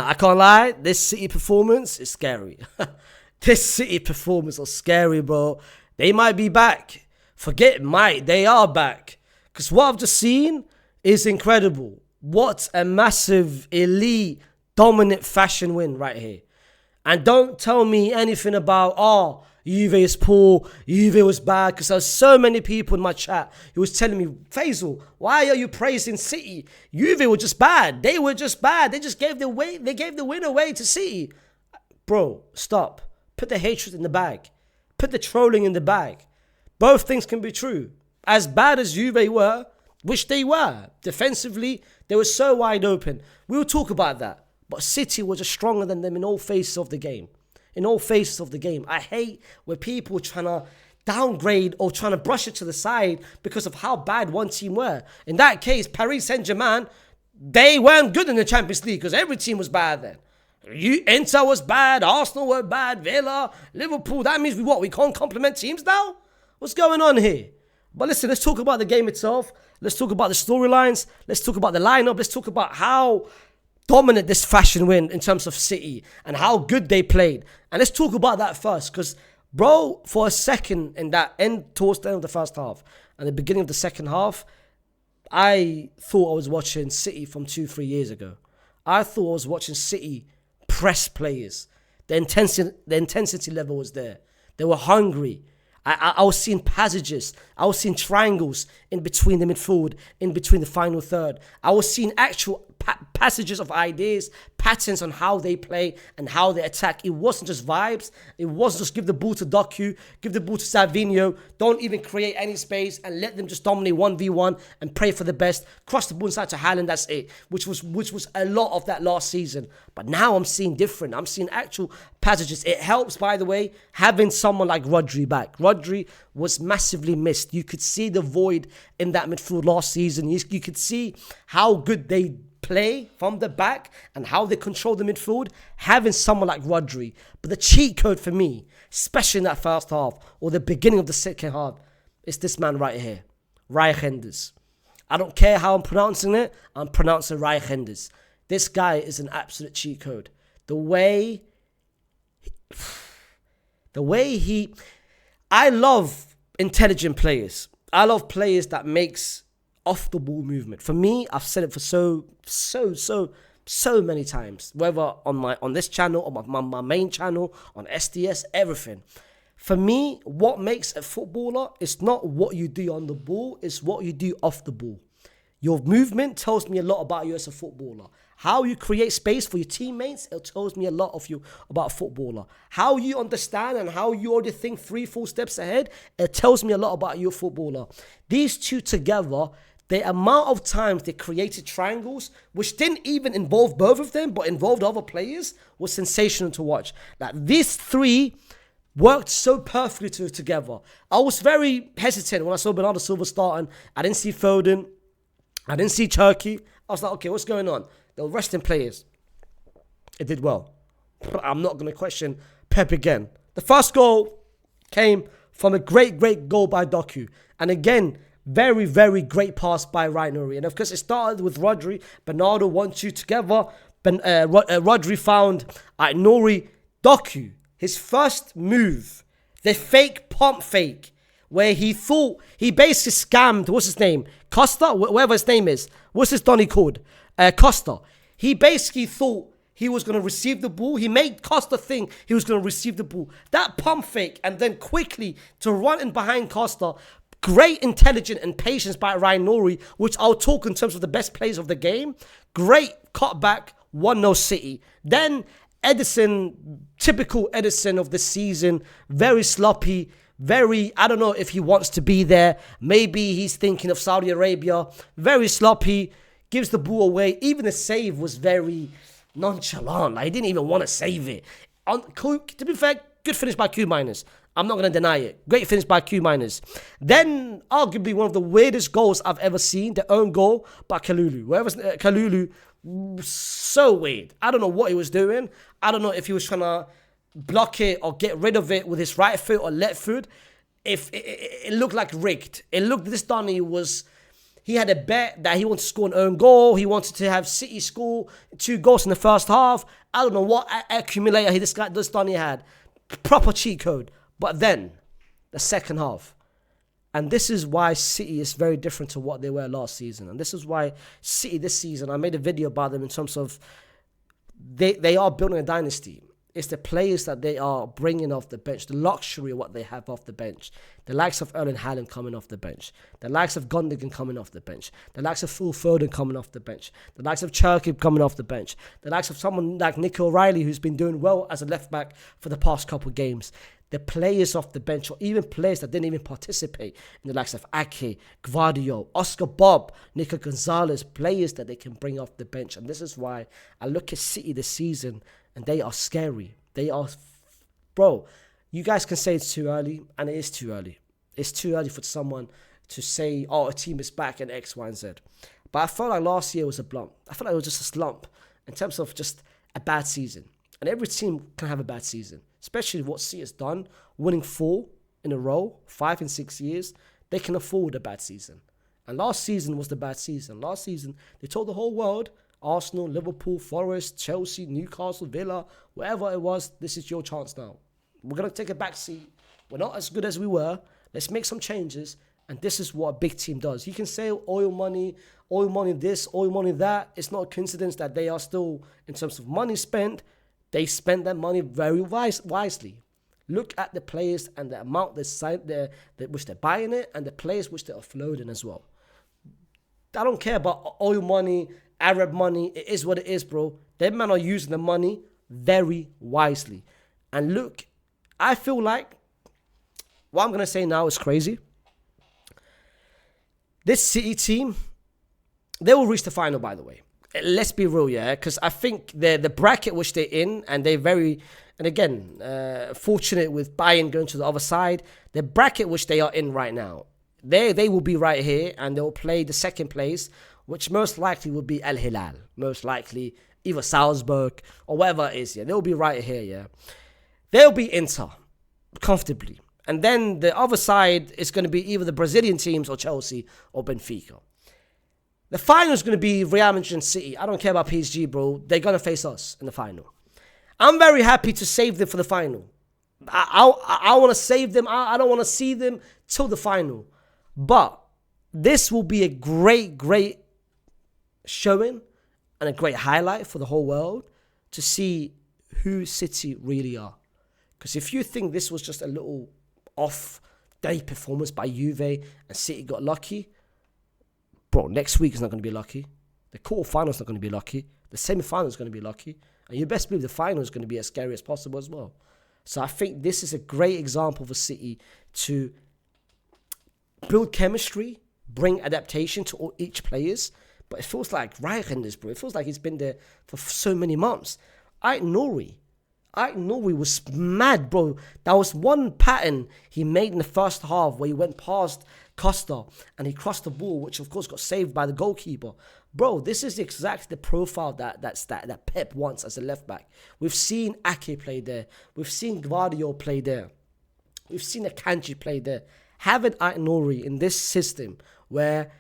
I can't lie. This City performance is scary. This City performance is scary, bro. They might be back. Forget might. They are back. Because what I've just seen is incredible. What a massive, elite, dominant fashion win right here. And don't tell me anything about, Juve is poor, Juve was bad, because there's so many people in my chat who was telling me, Faisal, why are you praising City? Juve were just bad. They were just bad. They just gave the win away to City. Bro, stop. Put the hatred in the bag. Put the trolling in the bag. Both things can be true. As bad as Juve were, which they were, defensively, they were so wide open. We will talk about that. But City were just stronger than them in all phases of the game. In all phases of the game. I hate when people are trying to downgrade or trying to brush it to the side because of how bad one team were. In that case, Paris Saint-Germain, they weren't good in the Champions League because every team was bad then. Inter was bad, Arsenal were bad, Villa, Liverpool. That means we can't compliment teams now? What's going on here? But listen, let's talk about the game itself. Let's talk about the storylines. Let's talk about the lineup. Let's talk about how dominant this fashion win in terms of City and how good they played. And let's talk about that first because, bro, for a second in that end towards the end of the first half and the beginning of the second half, I thought I was watching City from 2-3 years ago. I thought I was watching City press players. The intensity level was there. They were hungry. I was seeing passages. I was seeing triangles in between the midfield, in between the final third. I was seeing actual passages of ideas, patterns on how they play and how they attack. It wasn't just vibes. It wasn't just give the ball to Doku, give the ball to Savinho, don't even create any space and let them just dominate 1v1 and pray for the best. Cross the ball inside to Haaland, that's it. Which was a lot of that last season. But now I'm seeing different. I'm seeing actual passages. It helps, by the way, having someone like Rodri back. Rodri was massively missed. You could see the void in that midfield last season. You could see how good they play from the back and how they control the midfield, having someone like Rodri. But the cheat code for me, especially in that first half or the beginning of the second half, is this man right here, Reijenders. I don't care how I'm pronouncing it, I'm pronouncing Reijenders. This guy is an absolute cheat code. The way I love intelligent players. I love players that makes off the ball movement. For me, I've said it for so many times, whether on this channel or my main channel, on SDS, everything. For me, what makes a footballer is not what you do on the ball, it's what you do off the ball. Your movement tells me a lot about you as a footballer. How you create space for your teammates, it tells me a lot of you about a footballer. How you understand and how you already think 3-4 steps ahead, it tells me a lot about your footballer. These two together, the amount of times they created triangles, which didn't even involve both of them, but involved other players, was sensational to watch. Like, these three worked so perfectly together. I was very hesitant when I saw Bernardo Silva starting. I didn't see Foden. I didn't see Turkey. I was like, okay, what's going on? They were resting players. It did well. I'm not going to question Pep again. The first goal came from a great goal by Doku. And again, very, very great pass by Rainuri. And of course, it started with Rodri. Bernardo 1-2 together. Rodri found Nori. Doku, his first move, the fake pump fake, where he thought, he basically scammed, what's his name? Costa? Whatever his name is. What's his Donny called? Costa. He basically thought he was going to receive the ball. He made Costa think he was going to receive the ball. That pump fake and then quickly to run in behind Costa. Great intelligence and patience by Ryan Nori, which I'll talk in terms of the best plays of the game. Great cutback, 1-0 City. Then Edison, typical Edison of the season, very sloppy, I don't know if he wants to be there. Maybe he's thinking of Saudi Arabia. Very sloppy, gives the ball away. Even the save was very nonchalant. Like, he didn't even want to save it. To be fair, good finish by Q-. I'm not going to deny it. Great finish by Q-. Then, arguably, one of the weirdest goals I've ever seen, the own goal by Kalulu. Whoever's Kalulu, so weird. I don't know what he was doing. I don't know if he was trying to block it or get rid of it with his right foot or left foot. If it looked like rigged. It looked, this Donny was, He had a bet that he wanted to score an own goal. He wanted to have City score 2 goals in the first half. I don't know what accumulator this Donny had. Proper cheat code. But then, the second half. And this is why City is very different to what they were last season. And this is why City this season, I made a video about them in terms of they are building a dynasty. It's the players that they are bringing off the bench, the luxury of what they have off the bench. The likes of Erling Haaland coming off the bench. The likes of Gundogan coming off the bench. The likes of Phil Foden coming off the bench. The likes of Cherky coming off the bench. The likes of someone like Nico O'Reilly, who's been doing well as a left-back for the past couple of games. The players off the bench, or even players that didn't even participate, in the likes of Ake, Gvardiol, Oscar Bob, Nico Gonzalez, players that they can bring off the bench. And this is why I look at City this season, and they are scary. They are, bro, you guys can say it's too early, and it is too early. It's too early for someone to say, oh, a team is back in X, Y, and Z. But I felt like last year was a slump. I felt like it was just a slump in terms of just a bad season. And every team can have a bad season, especially what City has done, winning 4 in a row, 5 in 6 years. They can afford a bad season. And last season was the bad season. Last season, they told the whole world, Arsenal, Liverpool, Forest, Chelsea, Newcastle, Villa, wherever it was, this is your chance now. We're going to take a back seat. We're not as good as we were. Let's make some changes. And this is what a big team does. You can say oil money this, oil money that. It's not a coincidence that they are still, in terms of money spent, they spend that money very wisely. Look at the players and the amount which they're buying it, and the players which they're offloading as well. I don't care about oil money, Arab money. It is what it is, bro. Them men are using the money very wisely. And look, I feel like what I'm going to say now is crazy. This City team, they will reach the final, by the way. Let's be real, yeah, because I think the bracket which they're in, and they're very, and again, fortunate with Bayern going to the other side. The bracket which they are in right now, they will be right here, and they will play the second place, which most likely will be Al Hilal, most likely either Salzburg or whatever it is. Yeah, they'll be right here. Yeah, they'll be Inter comfortably, and then the other side is going to be either the Brazilian teams or Chelsea or Benfica. The final is going to be Real Madrid and City. I don't care about PSG, bro. They're going to face us in the final. I'm very happy to save them for the final. I want to save them. I don't want to see them till the final. But this will be a great showing and a great highlight for the whole world to see who City really are. Because if you think this was just a little off-day performance by Juve and City got lucky, bro, next week is not going to be lucky. The quarterfinal is not going to be lucky. The semi-final is going to be lucky. And you best believe the final is going to be as scary as possible as well. So I think this is a great example for City to build chemistry, bring adaptation to each players. But it feels like Reijenders, bro. It feels like he's been there for so many months. Ait Nouri was mad, bro. That was one pattern he made in the first half where he went past Costa and he crossed the ball, which of course got saved by the goalkeeper. Bro, this is exactly the profile that Pep wants as a left back. We've seen Ake play there. We've seen Gvardiol play there. We've seen Akanji play there. Having Ait Nouri in this system where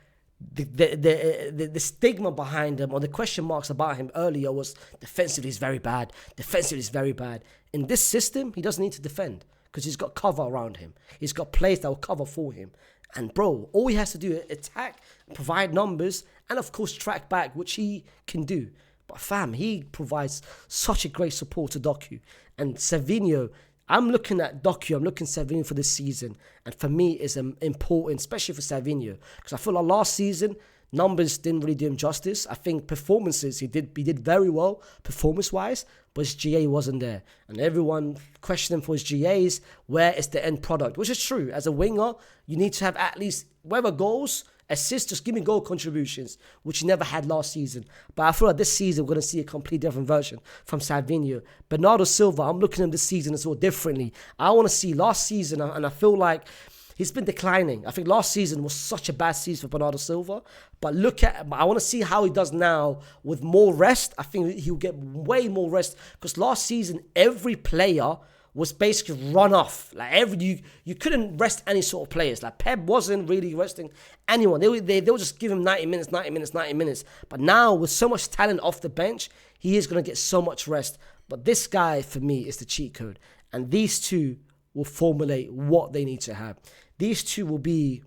the stigma behind him or the question marks about him earlier was defensively is very bad. Defensively is very bad. In this system, he doesn't need to defend because he's got cover around him. He's got players that will cover for him. And bro, all he has to do is attack, provide numbers, and of course track back, which he can do. But fam, he provides such a great support to Doku. And Savinho, I'm looking at Doku, I'm looking at Savinho for this season. And for me, it's important, especially for Savinho. Because I feel like last season, numbers didn't really do him justice. I think performances, he did very well, performance-wise, but his GA wasn't there. And everyone questioned him for his GAs, where is the end product? Which is true. As a winger, you need to have at least, whether goals, assists, just give me goal contributions, which he never had last season. But I feel like this season we're going to see a completely different version from Savinho. Bernardo Silva, I'm looking at him this season as well differently. I want to see last season, and I feel like he's been declining. I think last season was such a bad season for Bernardo Silva. But I want to see how he does now with more rest. I think he'll get way more rest. Because last season, every player was basically run off. Like you couldn't rest any sort of players. Like Pep wasn't really resting anyone. They would just give him 90 minutes. But now with so much talent off the bench, he is going to get so much rest. But this guy for me is the cheat code. And these two will formulate what they need to have. These two will be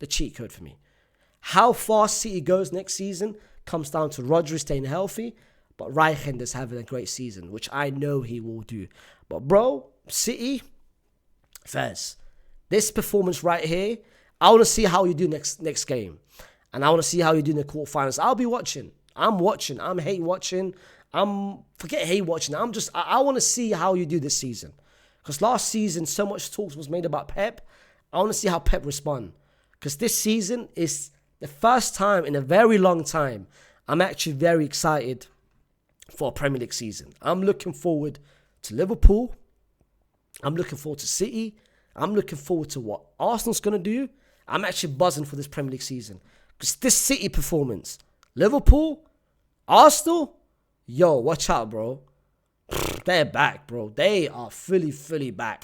the cheat code for me. How far City goes next season comes down to Rodri staying healthy, but Reichender's having a great season, which I know he will do. But bro, City, Fez, this performance right here, I want to see how you do next game. And I want to see how you do in the quarterfinals. I'll be watching. I'm watching. I'm hate watching. Forget hate watching. I want to see how you do this season. Because last season, so much talk was made about Pep. I want to see how Pep respond. Because this season is the first time in a very long time I'm actually very excited for a Premier League season. I'm looking forward to Liverpool. I'm looking forward to City. I'm looking forward to what Arsenal's going to do. I'm actually buzzing for this Premier League season. Because this City performance, Liverpool, Arsenal, yo, watch out, bro. They're back, bro. They are fully back.